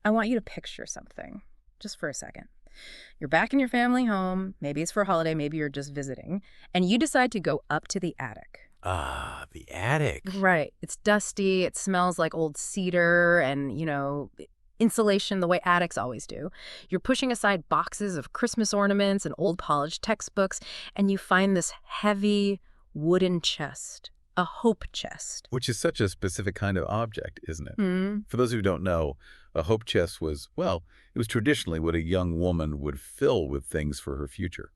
I want you to picture something, just for a second. You're back in your family home, maybe it's for a holiday, maybe you're just visiting, and you decide to go up to the attic. Ah, the attic. Right. It's dusty, it smells like old cedar and, insulation the way attics always do. You're pushing aside boxes of Christmas ornaments and old polished textbooks, and you find this heavy wooden chest, a hope chest. Which is such a specific kind of object, isn't it? Hmm. For those who don't know, a hope chest was, well, it was traditionally what a young woman would fill with things for her future.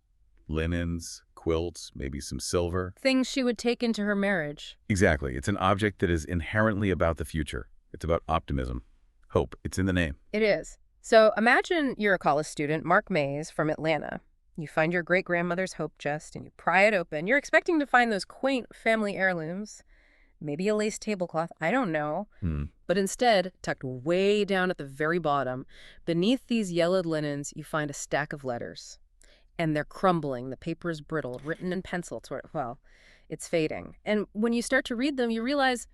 Linens, quilts, maybe some silver. Things she would take into her marriage. Exactly. It's an object that is inherently about the future. It's about optimism. Hope. It's in the name. It is. So imagine you're a college student, Mark Mays from Atlanta. You find your great-grandmother's hope chest and you pry it open. You're expecting to find those quaint family heirlooms, maybe a lace tablecloth, I don't know. But instead, tucked way down at the very bottom, beneath these yellowed linens, you find a stack of letters. And they're crumbling, the paper is brittle, written in pencil, well, it's fading. And when you start to read them, you realize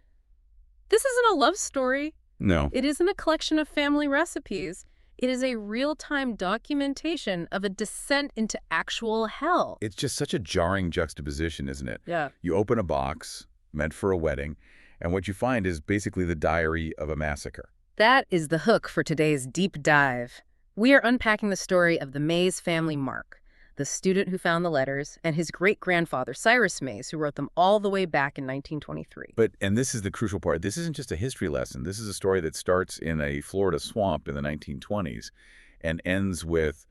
this isn't a love story. No. It isn't a collection of family recipes. It is a real-time documentation of a descent into actual hell. It's just such a jarring juxtaposition, isn't it? Yeah. You open a box meant for a wedding, and what you find is basically the diary of a massacre. That is the hook for today's deep dive. We are unpacking the story of the Mays family Mark, the student who found the letters, and his great-grandfather, Cyrus Mays, who wrote them all the way back in 1923. And this is the crucial part, this isn't just a history lesson. This is a story that starts in a Florida swamp in the 1920s and ends with,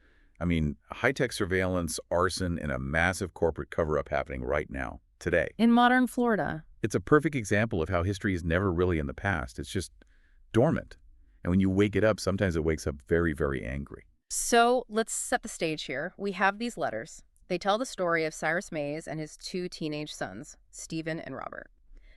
high-tech surveillance, arson, and a massive corporate cover-up happening right now, today. In modern Florida. It's a perfect example of how history is never really in the past. It's just dormant. And when you wake it up, sometimes it wakes up very, very angry. So let's set the stage here. We have these letters. They tell the story of Cyrus Mays and his two teenage sons, Stephen and Robert.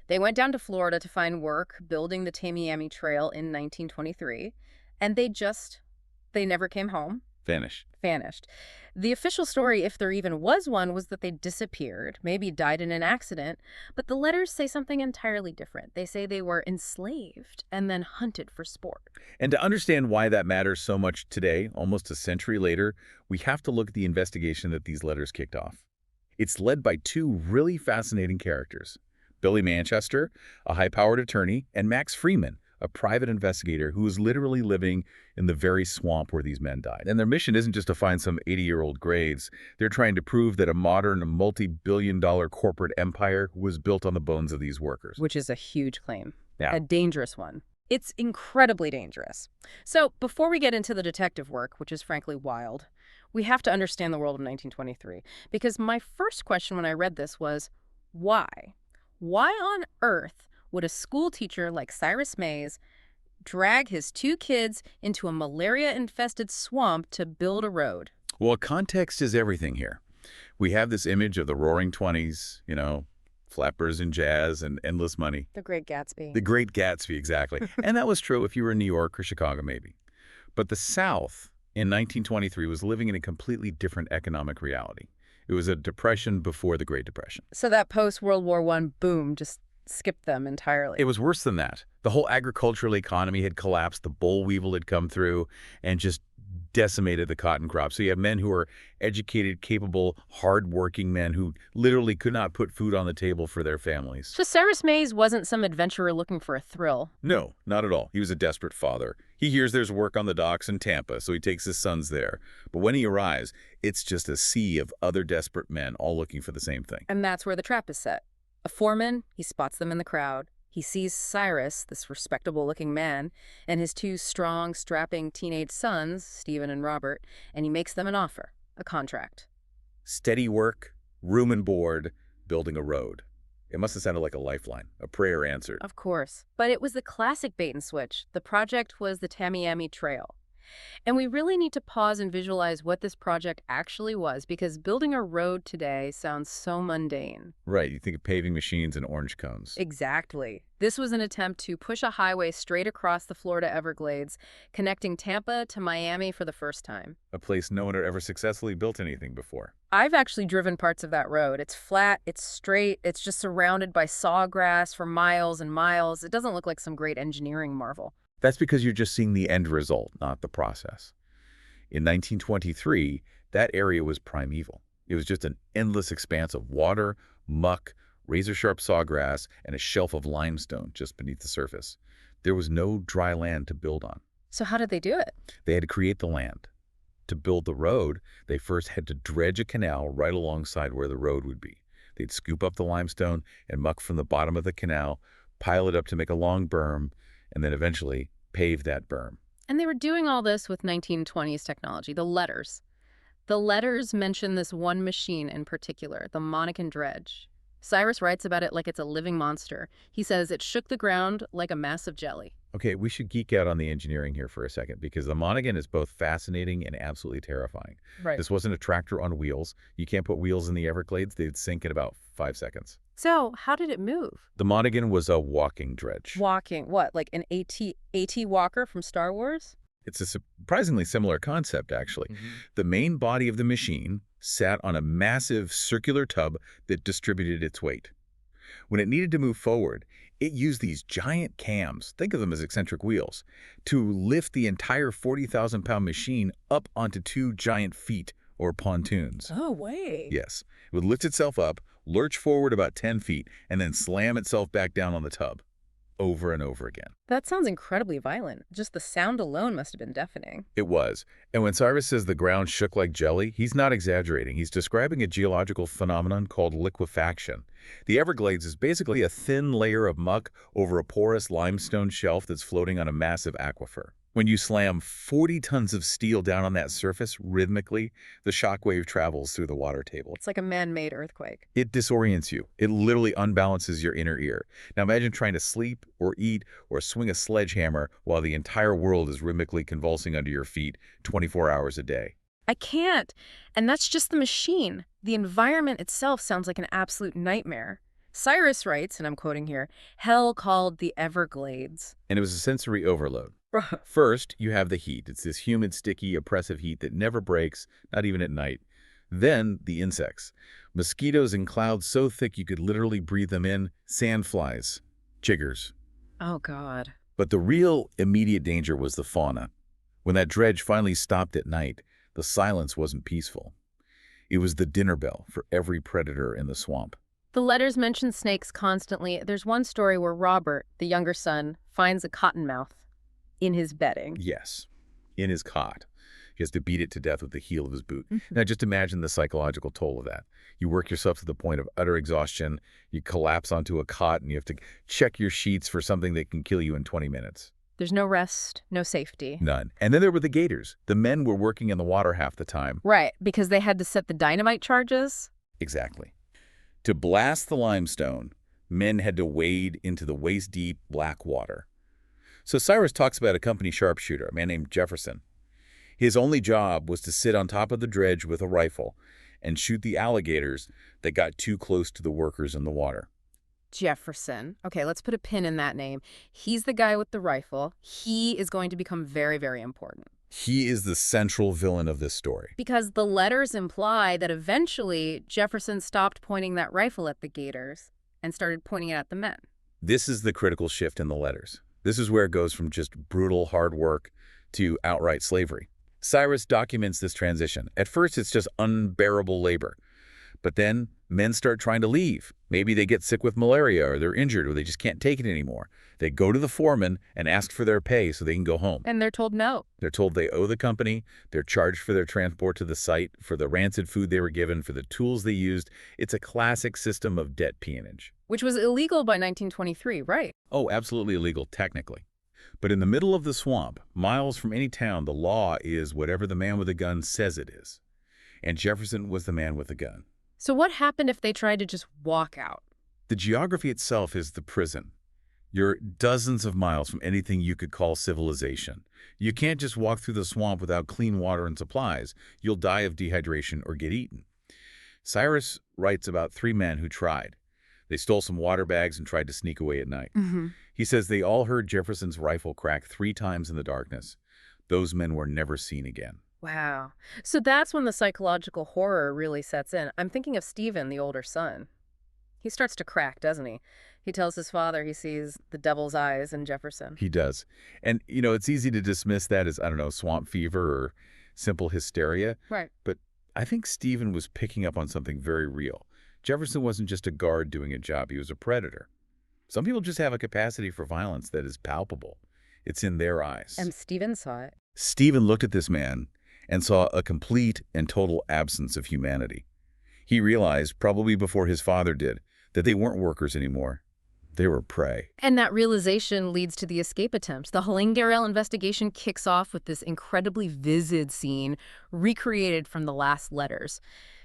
They went down to Florida to find work building the Tamiami Trail in 1923, and they never came home. Vanished. The official story, if there even was one, was that they disappeared, maybe died in an accident, but the letters say something entirely different. They say they were enslaved and then hunted for sport. And to understand why that matters so much today, almost a century later, we have to look at the investigation that these letters kicked off. It's led by two really fascinating characters, Billy Manchester, a high-powered attorney, and Max Freeman, a private investigator who was literally living in the very swamp where these men died. And their mission isn't just to find some 80-year-old graves. They're trying to prove that a modern, multi-billion-dollar corporate empire was built on the bones of these workers. Which is a huge claim. Yeah. A dangerous one. It's incredibly dangerous. So before we get into the detective work, which is frankly wild, we have to understand the world of 1923. Because my first question when I read this was, why? Why on earth would a school teacher like Cyrus Mays drag his two kids into a malaria-infested swamp to build a road? Well, context is everything here. We have this image of the roaring 20s, flappers and jazz and endless money. The Great Gatsby. The Great Gatsby, exactly. And that was true if you were in New York or Chicago, maybe. But the South in 1923 was living in a completely different economic reality. It was a depression before the Great Depression. So that post-World War I boom just skipped them entirely. It was worse than that. The whole agricultural economy had collapsed, the boll weevil had come through and just decimated the cotton crop. So you have men who are educated, capable, hard-working men who literally could not put food on the table for their families. So Cyrus Mays wasn't some adventurer looking for a thrill. No, not at all. He was a desperate father. He hears there's work on the docks in Tampa, so he takes his sons there. But when he arrives, it's just a sea of other desperate men all looking for the same thing. And that's where the trap is set. A foreman, he spots them in the crowd. He sees Cyrus, this respectable-looking man, and his two strong, strapping teenage sons, Stephen and Robert, and he makes them an offer, a contract. Steady work, room and board, building a road. It must have sounded like a lifeline, a prayer answered. Of course. But it was the classic bait and switch. The project was the Tamiami Trail. And we really need to pause and visualize what this project actually was, because building a road today sounds so mundane. Right, you think of paving machines and orange cones. Exactly. This was an attempt to push a highway straight across the Florida Everglades, connecting Tampa to Miami for the first time. A place no one had ever successfully built anything before. I've actually driven parts of that road. It's flat, it's straight, it's just surrounded by sawgrass for miles and miles. It doesn't look like some great engineering marvel. That's because you're just seeing the end result, not the process. In 1923, that area was primeval. It was just an endless expanse of water, muck, razor-sharp sawgrass, and a shelf of limestone just beneath the surface. There was no dry land to build on. So how did they do it? They had to create the land. To build the road, they first had to dredge a canal right alongside where the road would be. They'd scoop up the limestone and muck from the bottom of the canal, pile it up to make a long berm, and then eventually pave that berm. And they were doing all this with 1920s technology, the letters. The letters mention this one machine in particular, the Monacan dredge. Cyrus writes about it like it's a living monster. He says it shook the ground like a mass of jelly. Okay, we should geek out on the engineering here for a second because the Monaghan is both fascinating and absolutely terrifying. Right. This wasn't a tractor on wheels. You can't put wheels in the Everglades. They'd sink in about 5 seconds. So how did it move? The Monaghan was a walking dredge. Walking, what, like an AT walker from Star Wars? It's a surprisingly similar concept, actually. The main body of the machine sat on a massive circular tub that distributed its weight. When it needed to move forward, it used these giant cams, think of them as eccentric wheels, to lift the entire 40,000-pound machine up onto 2 giant feet, or pontoons. Oh, wait. Yes. It would lift itself up, lurch forward about 10 feet, and then slam itself back down on the tub, over and over again. That sounds incredibly violent. Just the sound alone must have been deafening. It was. And when Cyrus says the ground shook like jelly, he's not exaggerating. He's describing a geological phenomenon called liquefaction. The Everglades is basically a thin layer of muck over a porous limestone shelf that's floating on a massive aquifer. When you slam 40 tons of steel down on that surface rhythmically, the shockwave travels through the water table. It's like a man-made earthquake. It disorients you. It literally unbalances your inner ear. Now imagine trying to sleep or eat or swing a sledgehammer while the entire world is rhythmically convulsing under your feet 24 hours a day. I can't. And that's just the machine. The environment itself sounds like an absolute nightmare. Cyrus writes, and I'm quoting here, "Hell called the Everglades." And it was a sensory overload. First, you have the heat. It's this humid, sticky, oppressive heat that never breaks, not even at night. Then, the insects. Mosquitoes in clouds so thick you could literally breathe them in. Sandflies. Chiggers. Oh, God. But the real immediate danger was the fauna. When that dredge finally stopped at night, the silence wasn't peaceful. It was the dinner bell for every predator in the swamp. The letters mention snakes constantly. There's one story where Robert, the younger son, finds a cottonmouth in his bedding. Yes, in his cot. He has to beat it to death with the heel of his boot. Now just imagine the psychological toll of that. You work yourself to the point of utter exhaustion, you collapse onto a cot, and you have to check your sheets for something that can kill you in 20 minutes. There's no rest, no safety. None. And then there were the gators. The men were working in the water half the time. Right, because they had to set the dynamite charges? Exactly. To blast the limestone, men had to wade into the waist-deep black water. So Cyrus talks about a company sharpshooter, a man named Jefferson. His only job was to sit on top of the dredge with a rifle and shoot the alligators that got too close to the workers in the water. Jefferson. Okay, let's put a pin in that name. He's the guy with the rifle. He is going to become very, very important. He is the central villain of this story. Because the letters imply that eventually Jefferson stopped pointing that rifle at the gators and started pointing it at the men. This is the critical shift in the letters. This is where it goes from just brutal hard work to outright slavery. Cyrus documents this transition. At first, it's just unbearable labor. But then men start trying to leave. Maybe they get sick with malaria or they're injured or they just can't take it anymore. They go to the foreman and ask for their pay so they can go home. And they're told no. They're told they owe the company. They're charged for their transport to the site, for the rancid food they were given, for the tools they used. It's a classic system of debt peonage. Which was illegal by 1923, right? Oh, absolutely illegal, technically. But in the middle of the swamp, miles from any town, the law is whatever the man with a gun says it is. And Jefferson was the man with the gun. So what happened if they tried to just walk out? The geography itself is the prison. You're dozens of miles from anything you could call civilization. You can't just walk through the swamp without clean water and supplies. You'll die of dehydration or get eaten. Cyrus writes about 3 men who tried. They stole some water bags and tried to sneak away at night. He says they all heard Jefferson's rifle crack 3 times in the darkness. Those men were never seen again. Wow. So that's when the psychological horror really sets in. I'm thinking of Stephen, the older son. He starts to crack, doesn't he? He tells his father he sees the devil's eyes in Jefferson. He does. And, it's easy to dismiss that as, I don't know, swamp fever or simple hysteria. Right. But I think Stephen was picking up on something very real. Jefferson wasn't just a guard doing a job. He was a predator. Some people just have a capacity for violence that is palpable. It's in their eyes. And Stephen saw it. Stephen looked at this man and saw a complete and total absence of humanity. He realized, probably before his father did, that they weren't workers anymore. They were prey. And that realization leads to the escape attempt. The Helene investigation kicks off with this incredibly vivid scene recreated from the last letters.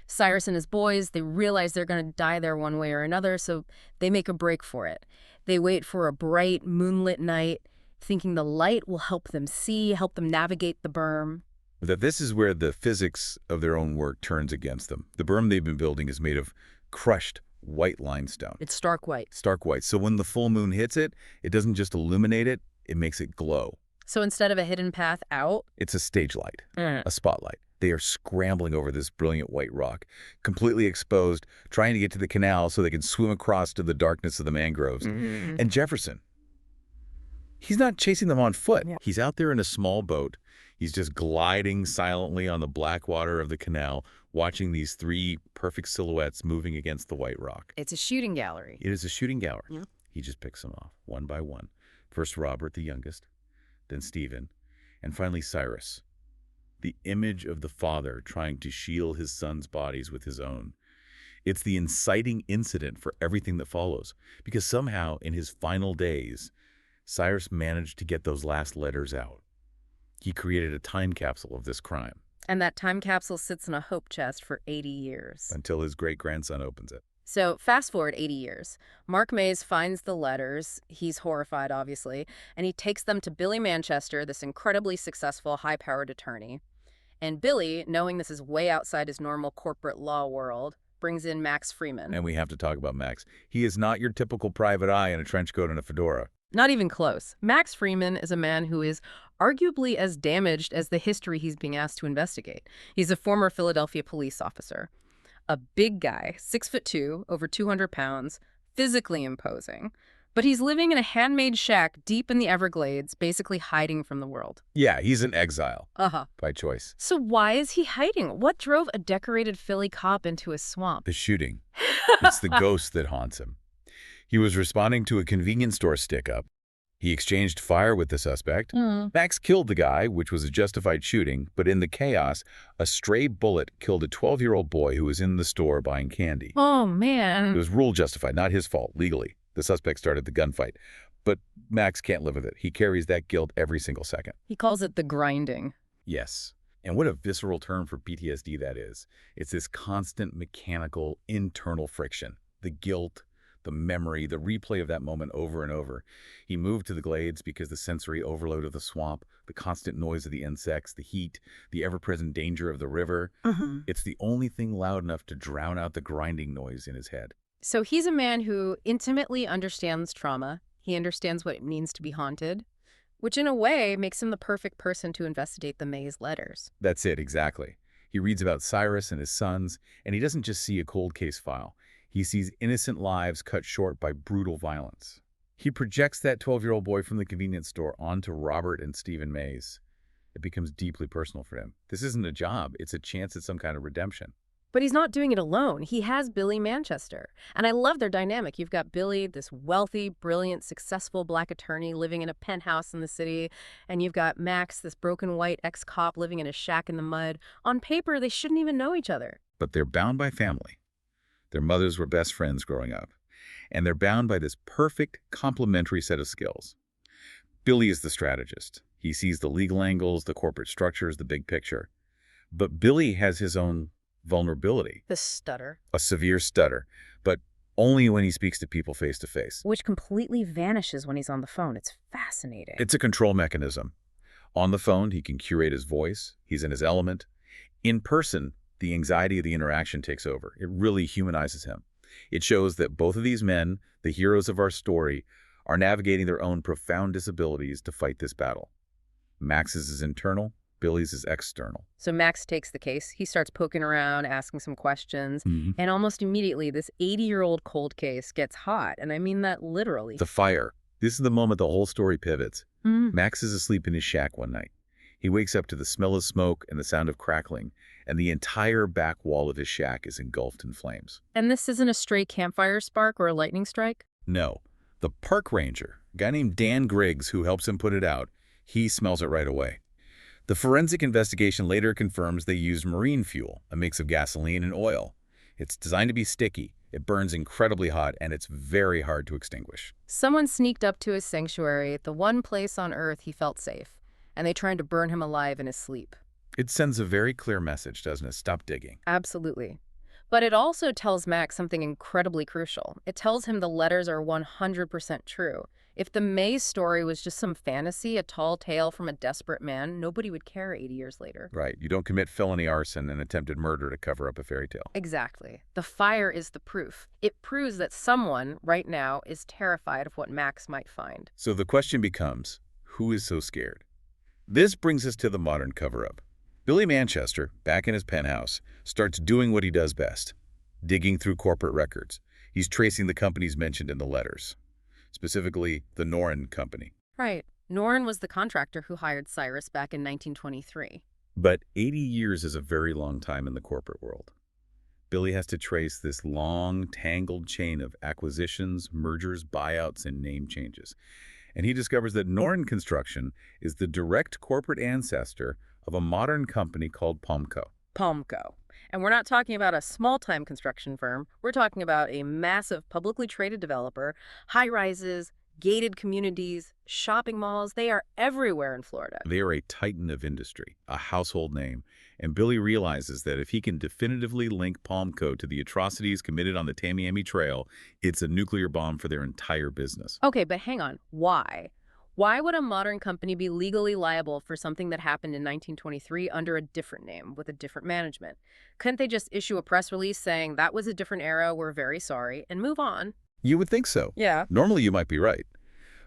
Cyrus and his boys, they realize they're going to die there one way or another, so they make a break for it. They wait for a bright, moonlit night, thinking the light will help them see, help them navigate the berm. That this is where the physics of their own work turns against them. The berm they've been building is made of crushed white limestone. It's stark white. Stark white. So when the full moon hits it, it doesn't just illuminate it, it makes it glow. So instead of a hidden path out, it's a stage light, a spotlight. They are scrambling over this brilliant white rock, completely exposed, trying to get to the canal so they can swim across to the darkness of the mangroves. And Jefferson, he's not chasing them on foot. Yeah. He's out there in a small boat. He's just gliding silently on the black water of the canal, watching these three perfect silhouettes moving against the white rock. it's a shooting gallery. It is a shooting gallery. Yeah. He just picks them off, one by one. First Robert, the youngest, then Stephen, and finally Cyrus. The image of the father trying to shield his son's bodies with his own. It's the inciting incident for everything that follows, because somehow in his final days, Cyrus managed to get those last letters out. He created a time capsule of this crime. And that time capsule sits in a hope chest for 80 years. Until his great-grandson opens it. So fast forward 80 years. Mark Mays finds the letters. He's horrified, obviously, and he takes them to Billy Manchester, this incredibly successful, high-powered attorney. And Billy, knowing this is way outside his normal corporate law world, brings in Max Freeman. And we have to talk about Max. He is not your typical private eye in a trench coat and a fedora. Not even close. Max Freeman is a man who is arguably as damaged as the history he's being asked to investigate. He's a former Philadelphia police officer. A big guy, 6'2", over 200 pounds, physically imposing. But he's living in a handmade shack deep in the Everglades, basically hiding from the world. Yeah, he's in exile. Uh-huh. By choice. So why is he hiding? What drove a decorated Philly cop into a swamp? The shooting. It's the ghost that haunts him. He was responding to a convenience store stick-up. He exchanged fire with the suspect. Max killed the guy, which was a justified shooting, but in the chaos, a stray bullet killed a 12-year-old boy who was in the store buying candy. Oh, man. It was rule justified, not his fault, legally. The suspect started the gunfight. But Max can't live with it. He carries that guilt every single second. He calls it the grinding. Yes. And what a visceral term for PTSD that is. It's this constant mechanical internal friction. The guilt, the memory, the replay of that moment over and over. He moved to the glades because the sensory overload of the swamp, the constant noise of the insects, the heat, the ever-present danger of the river. It's the only thing loud enough to drown out the grinding noise in his head. So he's a man who intimately understands trauma. He understands what it means to be haunted, which in a way makes him the perfect person to investigate the Mays letters. That's it, exactly. He reads about Cyrus and his sons, and he doesn't just see a cold case file. He sees innocent lives cut short by brutal violence. He projects that 12-year-old boy from the convenience store onto Robert and Stephen Mays. It becomes deeply personal for him. This isn't a job. It's a chance at some kind of redemption. But he's not doing it alone. He has Billy Manchester. And I love their dynamic. You've got Billy, this wealthy, brilliant, successful black attorney living in a penthouse in the city. And you've got Max, this broken white ex-cop living in a shack in the mud. On paper, they shouldn't even know each other. But they're bound by family. Their mothers were best friends growing up. And they're bound by this perfect complementary set of skills. Billy is the strategist. He sees the legal angles, the corporate structures, the big picture. But Billy has his own vulnerability. The stutter. A severe stutter, but only when he speaks to people face to face. Which completely vanishes when he's on the phone. It's fascinating. It's a control mechanism. On the phone, he can curate his voice. He's in his element. In person, the anxiety of the interaction takes over. It really humanizes him. It shows that both of these men, the heroes of our story, are navigating their own profound disabilities to fight this battle. Max's is internal, Billy's is external. So Max takes the case. He starts poking around, asking some questions, Mhm. and almost immediately this 80-year-old cold case gets hot, and I mean that literally. The fire. This is the moment the whole story pivots. Mm. Max is asleep in his shack one night. He wakes up to the smell of smoke and the sound of crackling, and the entire back wall of his shack is engulfed in flames. And this isn't a stray campfire spark or a lightning strike? No, the park ranger, a guy named Dan Griggs who helps him put it out, he smells it right away. The forensic investigation later confirms they used marine fuel, a mix of gasoline and oil. It's designed to be sticky, it burns incredibly hot, and it's very hard to extinguish. Someone sneaked up to his sanctuary, the one place on Earth he felt safe, and they tried to burn him alive in his sleep. It sends a very clear message, doesn't it? Stop digging. Absolutely. But it also tells Max something incredibly crucial. It tells him the letters are 100% true. If the Maze story was just some fantasy, a tall tale from a desperate man, nobody would care 80 years later. Right, you don't commit felony arson and attempted murder to cover up a fairy tale. Exactly. The fire is the proof. It proves that someone, right now, is terrified of what Max might find. So the question becomes, who is so scared? This brings us to the modern cover-up. Billy Manchester, back in his penthouse, starts doing what he does best, digging through corporate records. He's tracing the companies mentioned in the letters, specifically the Noren Company. Right. Noren was the contractor who hired Cyrus back in 1923. But 80 years is a very long time in the corporate world. Billy has to trace this long, tangled chain of acquisitions, mergers, buyouts, and name changes. And he discovers that Noren Construction is the direct corporate ancestor of a modern company called Palmco. Palmco. And we're not talking about a small-time construction firm. We're talking about a massive publicly traded developer, high-rises, gated communities, shopping malls. They are everywhere in Florida. They are a titan of industry, a household name, and Billy realizes that if he can definitively link Palmco to the atrocities committed on the Tamiami Trail, it's a nuclear bomb for their entire business. Okay, but hang on. Why? Why would a modern company be legally liable for something that happened in 1923 under a different name, with a different management? Couldn't they just issue a press release saying, that was a different era, we're very sorry, and move on? You would think so. Yeah. Normally you might be right.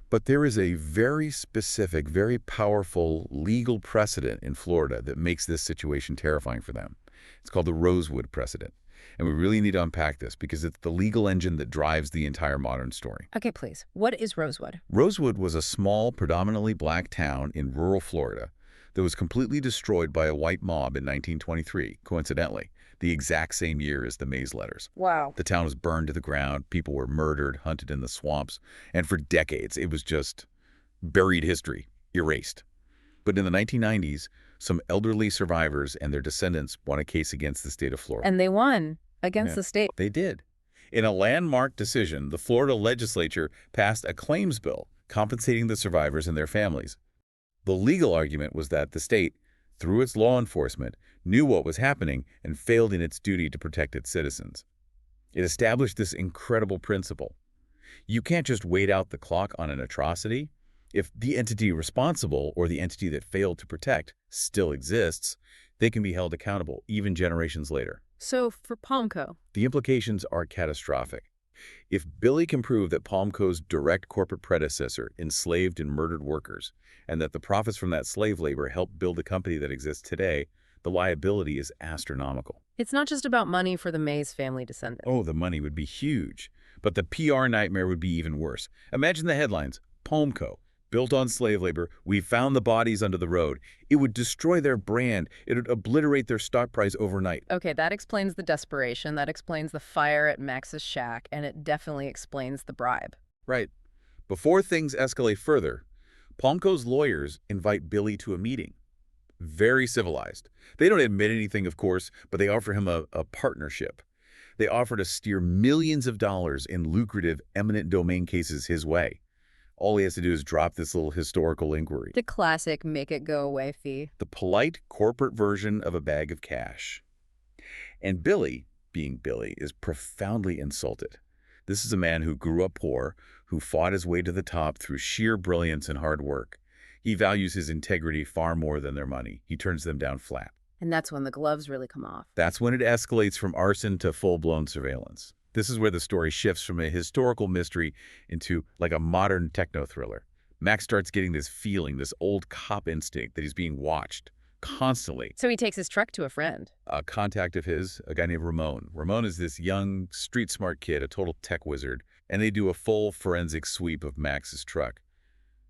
But there is a very specific, very powerful legal precedent in Florida that makes this situation terrifying for them. It's called the Rosewood precedent. And we really need to unpack this because it's the legal engine that drives the entire modern story. Okay, please. What is Rosewood? Rosewood was a small, predominantly black town in rural Florida that was completely destroyed by a white mob in 1923, coincidentally, the exact same year as the Maze letters. Wow. The town was burned to the ground, people were murdered, hunted in the swamps, and for decades it was just buried history, erased. But in the 1990s, some elderly survivors and their descendants won a case against the state of Florida. And they won against Yeah, the state. They did. In a landmark decision, the Florida legislature passed a claims bill compensating the survivors and their families. The legal argument was that the state, through its law enforcement, knew what was happening and failed in its duty to protect its citizens. It established this incredible principle. You can't just wait out the clock on an atrocity. If the entity responsible or the entity that failed to protect still exists, they can be held accountable, even generations later. So for Palmco, The implications are catastrophic. If Billy can prove that Palmco's direct corporate predecessor enslaved and murdered workers, and that the profits from that slave labor helped build the company that exists today, the liability is astronomical. it's not just about money for the Mays family descendants. Oh, the money would be huge. But the PR nightmare would be even worse. Imagine the headlines. Palmco, built on slave labor, we found the bodies under the road. It would destroy their brand. It would obliterate their stock price overnight. Okay, that explains the desperation, that explains the fire at Max's shack, and it definitely explains the bribe. Right. Before things escalate further, Palmco's lawyers invite Billy to a meeting. Very civilized. They don't admit anything, of course, but they offer him a partnership. They offer to steer millions of dollars in lucrative eminent domain cases his way. All he has to do is drop this little historical inquiry. The classic make-it-go-away fee. The polite corporate version of a bag of cash. And Billy, being Billy, is profoundly insulted. This is a man who grew up poor, who fought his way to the top through sheer brilliance and hard work. He values his integrity far more than their money. He turns them down flat. And that's when the gloves really come off. That's when it escalates from arson to full-blown surveillance. This is where the story shifts from a historical mystery into like a modern techno-thriller. Max starts getting this feeling, this old cop instinct that he's being watched, constantly. So he takes his truck to a friend. A contact of his, a guy named Ramon. Ramon is this young, street-smart kid, a total tech wizard, and they do a full forensic sweep of Max's truck.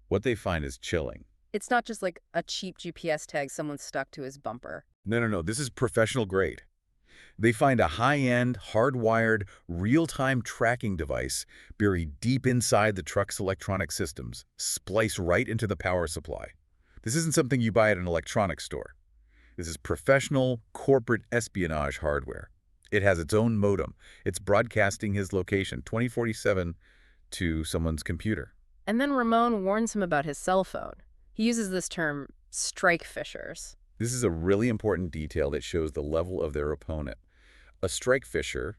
What they find is chilling. It's not just like a cheap GPS tag someone stuck to his bumper. No, no, no. This is professional grade. They find a high-end, hardwired, real-time tracking device buried deep inside the truck's electronic systems, spliced right into the power supply. This isn't something you buy at an electronics store. This is professional, corporate espionage hardware. It has its own modem. It's broadcasting his location 24/7 to someone's computer. And then Ramon warns him about his cell phone. He uses this term, strike fishers. This is a really important detail that shows the level of their opponent. A strike fisher,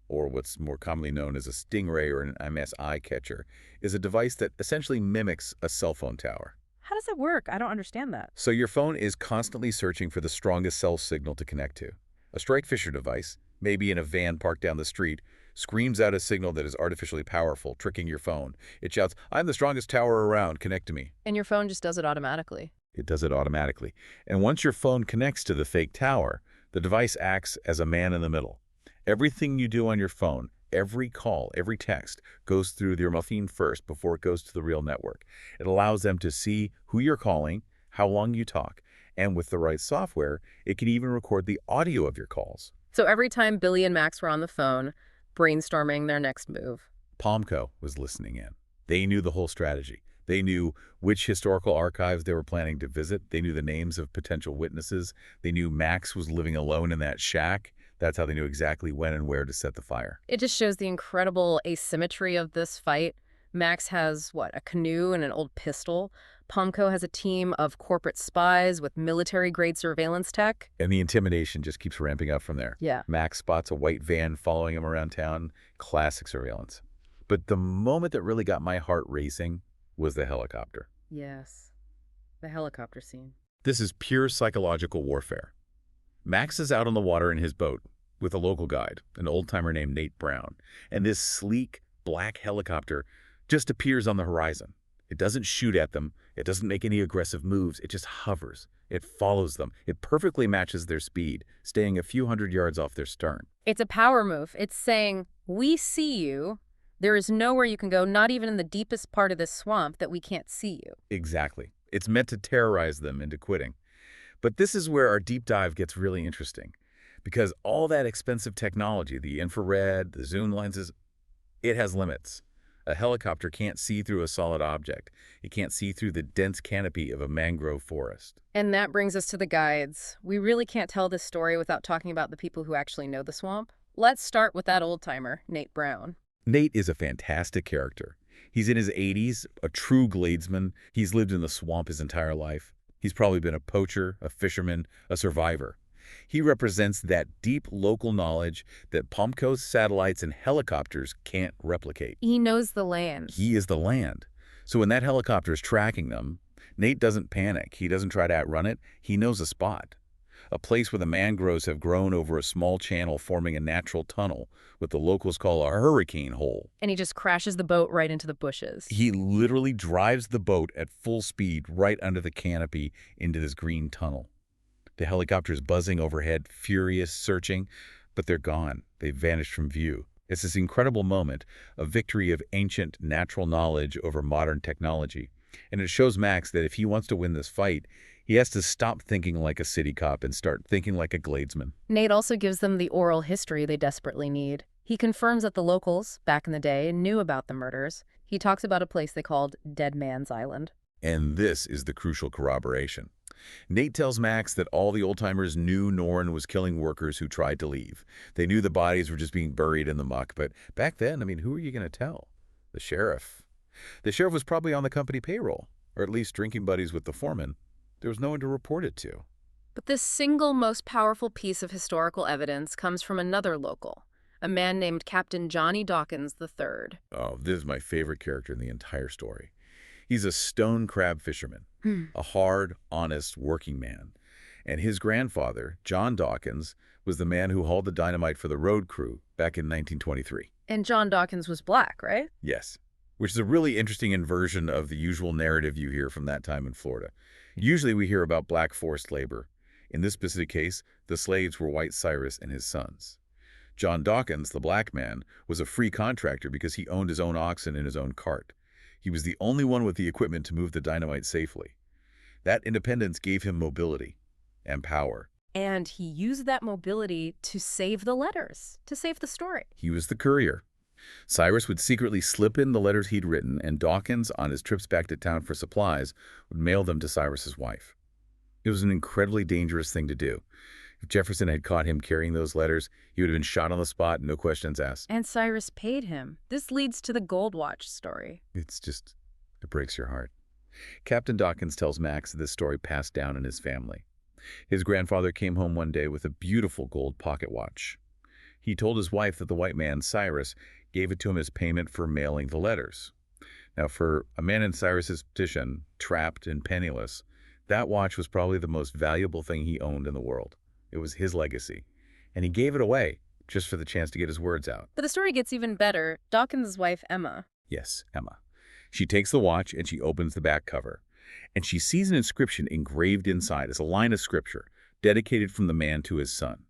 or what's more commonly known as a stingray or an MSI catcher, is a device that essentially mimics a cell phone tower. How does that work? I don't understand that. So your phone is constantly searching for the strongest cell signal to connect to. A strike fisher device, maybe in a van parked down the street, screams out a signal that is artificially powerful, tricking your phone. It shouts, "I'm the strongest tower around, connect to me." And your phone just does it automatically. It does it automatically. And once your phone connects to the fake tower, the device acts as a man in the middle. Everything you do on your phone, every call, every text, goes through your machine first before it goes to the real network. It allows them to see who you're calling, how long you talk, and with the right software, it can even record the audio of your calls. So every time Billy and Max were on the phone, brainstorming their next move. Palmco was listening in. They knew the whole strategy. They knew which historical archives they were planning to visit. They knew the names of potential witnesses. They knew Max was living alone in that shack. That's how they knew exactly when and where to set the fire. It just shows the incredible asymmetry of this fight. Max has, what, a canoe and an old pistol. Palmco has a team of corporate spies with military-grade surveillance tech. And the intimidation just keeps ramping up from there. Yeah. Max spots a white van following him around town. Classic surveillance. But the moment that really got my heart racing was the helicopter. Yes. The helicopter scene. This is pure psychological warfare. Max is out on the water in his boat with a local guide, an old-timer named Nate Brown, and this sleek, black helicopter just appears on the horizon. It doesn't shoot at them. It doesn't make any aggressive moves. It just hovers. It follows them. It perfectly matches their speed, staying a few hundred yards off their stern. It's a power move. It's saying, we see you. There is nowhere you can go, not even in the deepest part of this swamp, that we can't see you. Exactly. It's meant to terrorize them into quitting. But this is where our deep dive gets really interesting, because all that expensive technology, the infrared, the zoom lenses, it has limits. A helicopter can't see through a solid object. It can't see through the dense canopy of a mangrove forest. And that brings us to the guides. We really can't tell this story without talking about the people who actually know the swamp. Let's start with that old-timer, Nate Brown. Nate is a fantastic character. He's in his 80s, a true gladesman. He's lived in the swamp his entire life. He's probably been a poacher, a fisherman, a survivor. He represents that deep local knowledge that Palmco's satellites and helicopters can't replicate. He knows the land. He is the land. So when that helicopter is tracking them, Nate doesn't panic. He doesn't try to outrun it. He knows a spot. A place where the mangroves have grown over a small channel forming a natural tunnel, what the locals call a hurricane hole. And he just crashes the boat right into the bushes. He literally drives the boat at full speed right under the canopy into this green tunnel. The helicopter's buzzing overhead, furious, searching, but they're gone. They've vanished from view. It's this incredible moment, a victory of ancient natural knowledge over modern technology. And it shows Max that if he wants to win this fight, he has to stop thinking like a city cop and start thinking like a gladesman. Nate also gives them the oral history they desperately need. He confirms that the locals, back in the day, knew about the murders. He talks about a place they called Dead Man's Island. And this is the crucial corroboration. Nate tells Max that all the old-timers knew Norrin was killing workers who tried to leave. They knew the bodies were just being buried in the muck, but back then, who are you going to tell? The sheriff. The sheriff was probably on the company payroll, or at least drinking buddies with the foreman. There was no one to report it to. But this single most powerful piece of historical evidence comes from another local, a man named Captain Johnny Dawkins III. Oh, this is my favorite character in the entire story. He's a stone crab fisherman, a hard, honest working man. And his grandfather, John Dawkins, was the man who hauled the dynamite for the road crew back in 1923. And John Dawkins was black, right? Yes, which is a really interesting inversion of the usual narrative you hear from that time in Florida. Usually we hear about black forced labor. In this specific case, the slaves were white Cyrus and his sons. John Dawkins, the black man, was a free contractor because he owned his own oxen and his own cart. He was the only one with the equipment to move the dynamite safely. That independence gave him mobility and power. And he used that mobility to save the letters, to save the story. He was the courier. Cyrus would secretly slip in the letters he'd written, and Dawkins, on his trips back to town for supplies, would mail them to Cyrus's wife. It was an incredibly dangerous thing to do. If Jefferson had caught him carrying those letters, he would have been shot on the spot, no questions asked. And Cyrus paid him. This leads to the gold watch story. It breaks your heart. Captain Dawkins tells Max that this story passed down in his family. His grandfather came home one day with a beautiful gold pocket watch. He told his wife that the white man, Cyrus, gave it to him as payment for mailing the letters. Now, for a man in Cyrus's position, trapped and penniless, that watch was probably the most valuable thing he owned in the world. It was his legacy. And he gave it away just for the chance to get his words out. But the story gets even better. Dawkins' wife, Emma. Yes, Emma. She takes the watch and she opens the back cover. And she sees an inscription engraved inside as a line of scripture dedicated from the man to his son.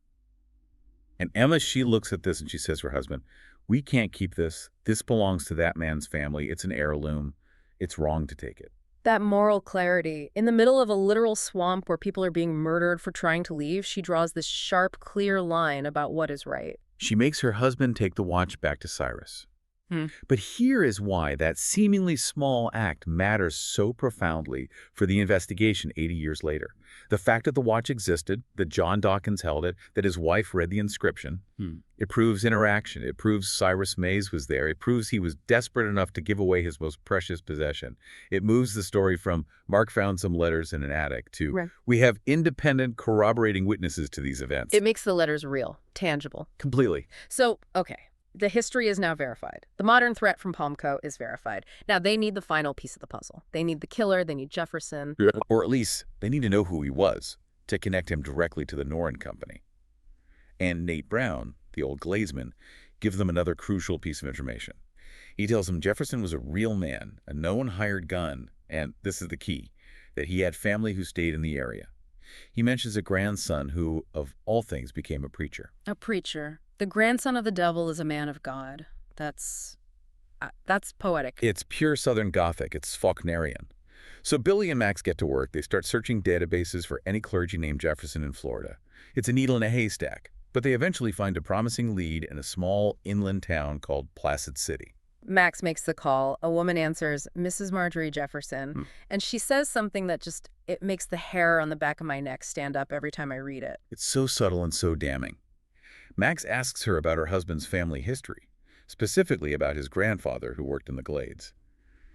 And Emma, she looks at this and she says to her husband, "We can't keep this. This belongs to that man's family. It's an heirloom. It's wrong to take it." That moral clarity. In the middle of a literal swamp where people are being murdered for trying to leave, she draws this sharp, clear line about what is right. She makes her husband take the watch back to Cyrus. But here is why that seemingly small act matters so profoundly for the investigation 80 years later. The fact that the watch existed, that John Dawkins held it, that his wife read the inscription, it proves interaction. It proves Cyrus Mays was there. It proves he was desperate enough to give away his most precious possession. It moves the story from Mark found some letters in an attic to we have independent corroborating witnesses to these events. It makes the letters real, tangible. Completely. So, okay. The history is now verified. The modern threat from Palmco is verified. Now, they need the final piece of the puzzle. They need the killer. They need Jefferson. Or at least, they need to know who he was to connect him directly to the Noren Company. And Nate Brown, the old Glazesman, gives them another crucial piece of information. He tells them Jefferson was a real man, a known hired gun, and this is the key, that he had family who stayed in the area. He mentions a grandson who, of all things, became a preacher. A preacher. The grandson of the devil is a man of God. That's poetic. It's pure Southern Gothic. It's Faulknerian. So Billy and Max get to work. They start searching databases for any clergy named Jefferson in Florida. It's a needle in a haystack, but they eventually find a promising lead in a small inland town called Placid City. Max makes the call. A woman answers, Mrs. Marjorie Jefferson, and she says something that it makes the hair on the back of my neck stand up every time I read it. It's so subtle and so damning. Max asks her about her husband's family history, specifically about his grandfather who worked in the Glades.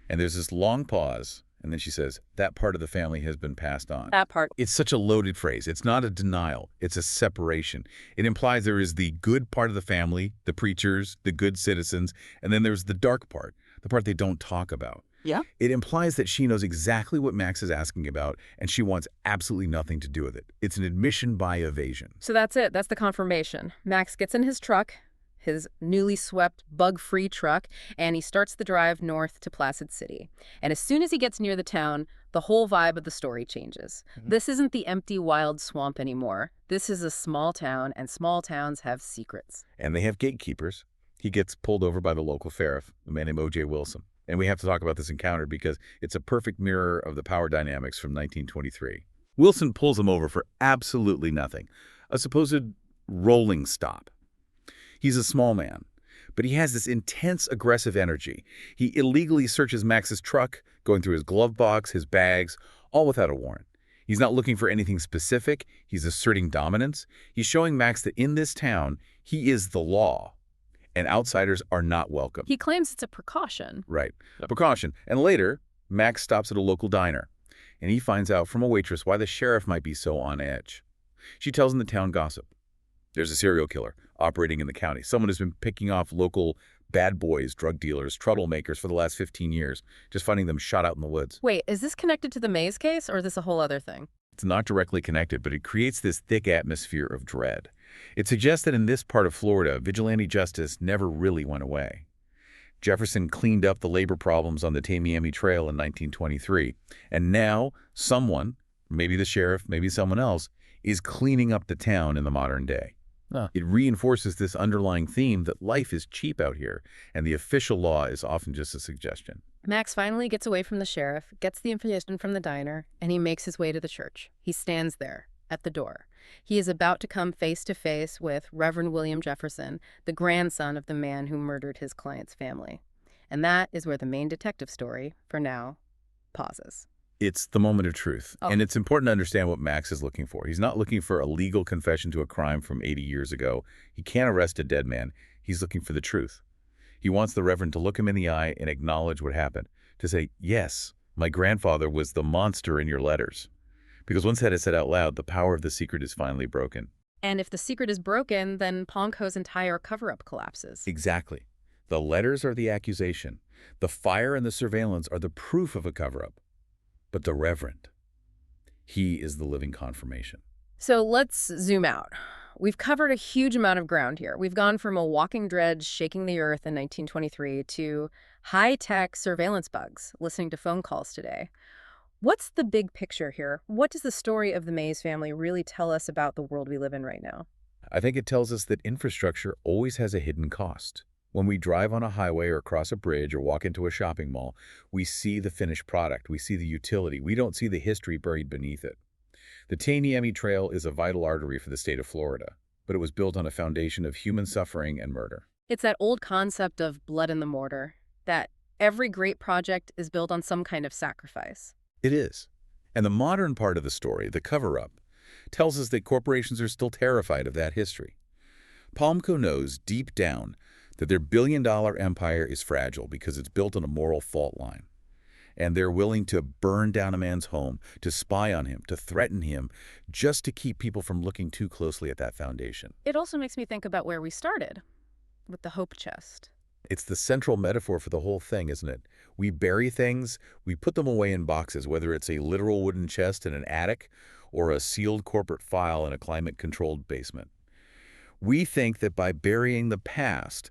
And there's this long pause, and then she says, that part of the family has been passed on. That part. It's such a loaded phrase. It's not a denial. It's a separation. It implies there is the good part of the family, the preachers, the good citizens, and then there's the dark part, the part they don't talk about. Yeah. It implies that she knows exactly what Max is asking about, and she wants absolutely nothing to do with it. It's an admission by evasion. So that's it. That's the confirmation. Max gets in his truck, his newly swept, bug-free truck, and he starts the drive north to Placid City. And as soon as he gets near the town, the whole vibe of the story changes. This isn't the empty, wild swamp anymore. This is a small town, and small towns have secrets. And they have gatekeepers. He gets pulled over by the local sheriff, a man named O.J. Wilson. And we have to talk about this encounter because it's a perfect mirror of the power dynamics from 1923. Wilson pulls him over for absolutely nothing, a supposed rolling stop. He's a small man, but he has this intense aggressive energy. He illegally searches Max's truck, going through his glove box, his bags, all without a warrant. He's not looking for anything specific. He's asserting dominance. He's showing Max that in this town, he is the law. And outsiders are not welcome. He claims it's a precaution. Right. A precaution. And later, Max stops at a local diner, and he finds out from a waitress why the sheriff might be so on edge. She tells him the town gossip. There's a serial killer operating in the county. Someone who's been picking off local bad boys, drug dealers, troublemakers for the last 15 years, just finding them shot out in the woods. Wait, is this connected to the Mays case, or is this a whole other thing? It's not directly connected, but it creates this thick atmosphere of dread. It suggests that in this part of Florida, vigilante justice never really went away. Jefferson cleaned up the labor problems on the Tamiami Trail in 1923, and now someone, maybe the sheriff, maybe someone else, is cleaning up the town in the modern day. Huh. It reinforces this underlying theme that life is cheap out here, and the official law is often just a suggestion. Max finally gets away from the sheriff, gets the information from the diner, and he makes his way to the church. He stands there, at the door. He is about to come face to face with Reverend William Jefferson, the grandson of the man who murdered his client's family. And that is where the main detective story, for now, pauses. It's the moment of truth, Oh. and it's important to understand what Max is looking for. He's not looking for a legal confession to a crime from 80 years ago. He can't arrest a dead man. He's looking for the truth. He wants the Reverend to look him in the eye and acknowledge what happened, to say, yes, my grandfather was the monster in your letters. Because once that is said out loud, the power of the secret is finally broken. And if the secret is broken, then Ponko's entire cover-up collapses. Exactly. The letters are the accusation. The fire and the surveillance are the proof of a cover-up. But the Reverend, he is the living confirmation. So let's zoom out. We've covered a huge amount of ground here. We've gone from a walking dredge shaking the earth in 1923 to high-tech surveillance bugs listening to phone calls today. What's the big picture here? What does the story of the Mays family really tell us about the world we live in right now? I think it tells us that infrastructure always has a hidden cost. When we drive on a highway or cross a bridge or walk into a shopping mall, we see the finished product, we see the utility, we don't see the history buried beneath it. The Tamiami Trail is a vital artery for the state of Florida, but it was built on a foundation of human suffering and murder. It's that old concept of blood in the mortar, that every great project is built on some kind of sacrifice. It is. And the modern part of the story, the cover-up, tells us that corporations are still terrified of that history. Palmco knows deep down that their billion-dollar empire is fragile because it's built on a moral fault line. And they're willing to burn down a man's home, to spy on him, to threaten him, just to keep people from looking too closely at that foundation. It also makes me think about where we started, with the hope chest. It's the central metaphor for the whole thing, isn't it? We bury things, we put them away in boxes, whether it's a literal wooden chest in an attic or a sealed corporate file in a climate-controlled basement. We think that by burying the past,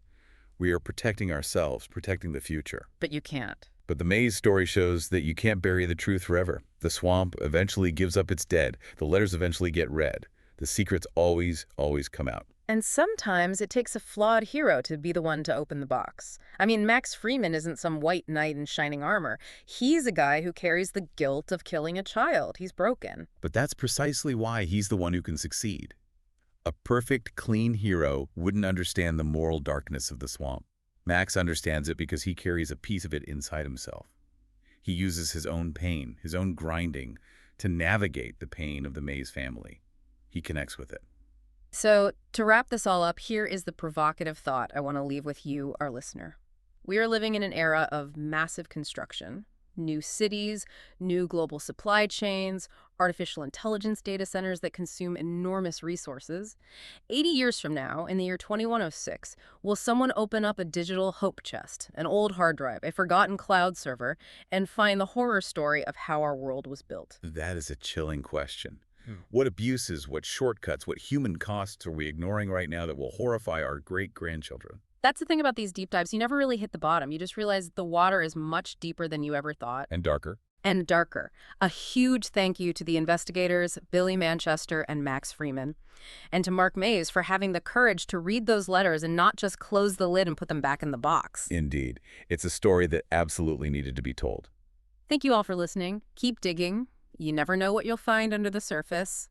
we are protecting ourselves, protecting the future. But you can't. But the Mays story shows that you can't bury the truth forever. The swamp eventually gives up its dead. The letters eventually get read. The secrets always come out. And sometimes it takes a flawed hero to be the one to open the box. I mean, Max Freeman isn't some white knight in shining armor. He's a guy who carries the guilt of killing a child. He's broken. But that's precisely why he's the one who can succeed. A perfect, clean hero wouldn't understand the moral darkness of the swamp. Max understands it because he carries a piece of it inside himself. He uses his own pain, his own grinding, to navigate the pain of the Mays family. He connects with it. So, to wrap this all up, here is the provocative thought I want to leave with you, our listener. We are living in an era of massive construction. New cities, new global supply chains, artificial intelligence data centers that consume enormous resources. 80 years from now, in the year 2106, will someone open up a digital hope chest, an old hard drive, a forgotten cloud server, and find the horror story of how our world was built? That is a chilling question. What abuses, what shortcuts, what human costs are we ignoring right now that will horrify our great-grandchildren? That's the thing about these deep dives. You never really hit the bottom. You just realize the water is much deeper than you ever thought. And darker. And darker. A huge thank you to the investigators, Billy Manchester and Max Freeman, and to Mark Mays for having the courage to read those letters and not just close the lid and put them back in the box. Indeed. It's a story that absolutely needed to be told. Thank you all for listening. Keep digging. You never know what you'll find under the surface.